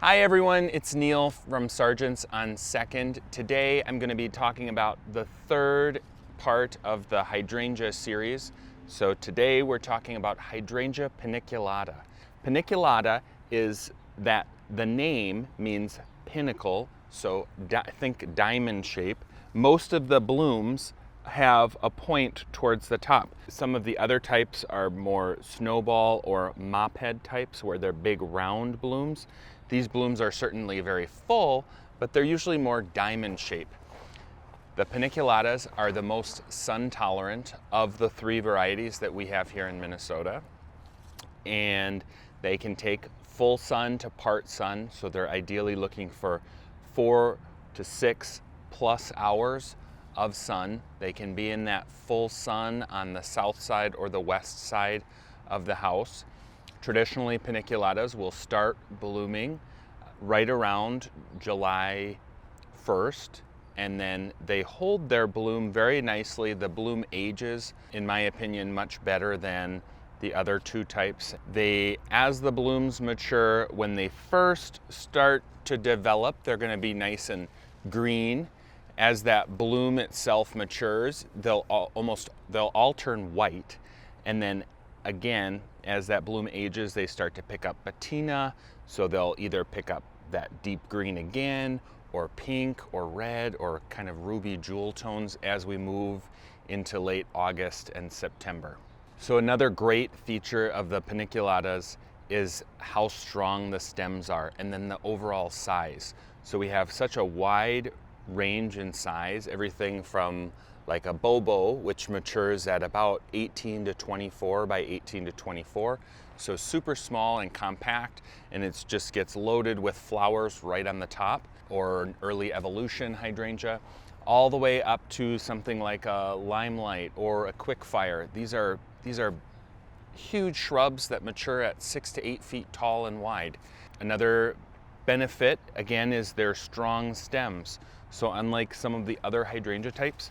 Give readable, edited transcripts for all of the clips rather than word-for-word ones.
Hi everyone, it's Neil from Sargents on Second. Today I'm going to be talking about the third part of the Hydrangea series. So today we're talking about Hydrangea Paniculata. Paniculata is that the name means pinnacle, so think diamond shape. Most of the blooms have a point towards the top. Some of the other types are more snowball or mophead types where they're big round blooms. These blooms are certainly very full, but they're usually more diamond shape. The paniculatas are the most sun tolerant of the three varieties that we have here in Minnesota. And they can take full sun to part sun, so they're ideally looking for 4 to 6 plus hours of sun. They can be in that full sun on the south side or the west side of the house. Traditionally, paniculatas will start blooming right around July 1st, and then they hold their bloom very nicely. The bloom ages, in my opinion, much better than the other two types. As the blooms mature, when they first start to develop, they're going to be nice and green. As that bloom itself matures, they'll all turn white, and then again, as that bloom ages, they start to pick up patina, so they'll either pick up that deep green again, or pink, or red, or kind of ruby jewel tones as we move into late August and September. So another great feature of the paniculatas is how strong the stems are, and then the overall size. So we have such a wide range in size, everything from like a bobo, which matures at about 18 to 24 by 18 to 24. So super small and compact, and it just gets loaded with flowers right on the top, or an early evolution hydrangea, all the way up to something like a limelight or a quickfire. These are huge shrubs that mature at 6 to 8 feet tall and wide. Another benefit, again, is their strong stems. So unlike some of the other hydrangea types,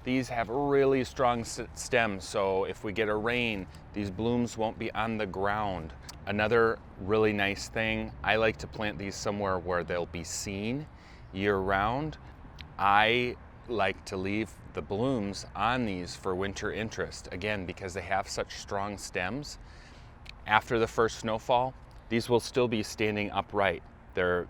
these have really strong stems, so if we get a rain, these blooms won't be on the ground. Another really nice thing, I like to plant these somewhere where they'll be seen year-round. I like to leave the blooms on these for winter interest, again, because they have such strong stems. After the first snowfall, these will still be standing upright. They're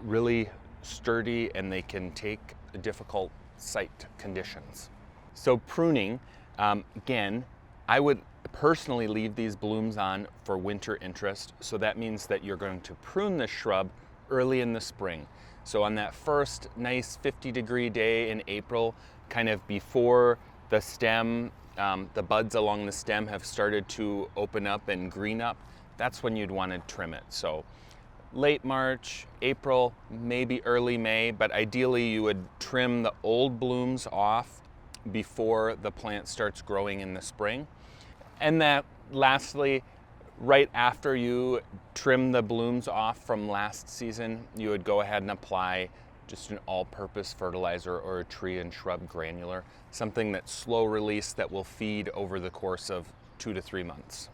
really sturdy, and they can take difficult site conditions. So pruning, again, I would personally leave these blooms on for winter interest. So that means that you're going to prune the shrub early in the spring. So on that first nice 50-degree day in April, kind of before the stem, the buds along the stem have started to open up and green up, that's when you'd want to trim it. So late March, April, maybe early May, but ideally you would trim the old blooms off before the plant starts growing in the spring. And that lastly, right after you trim the blooms off from last season, you would go ahead and apply just an all-purpose fertilizer or a tree and shrub granular, something that's slow release that will feed over the course of 2 to 3 months.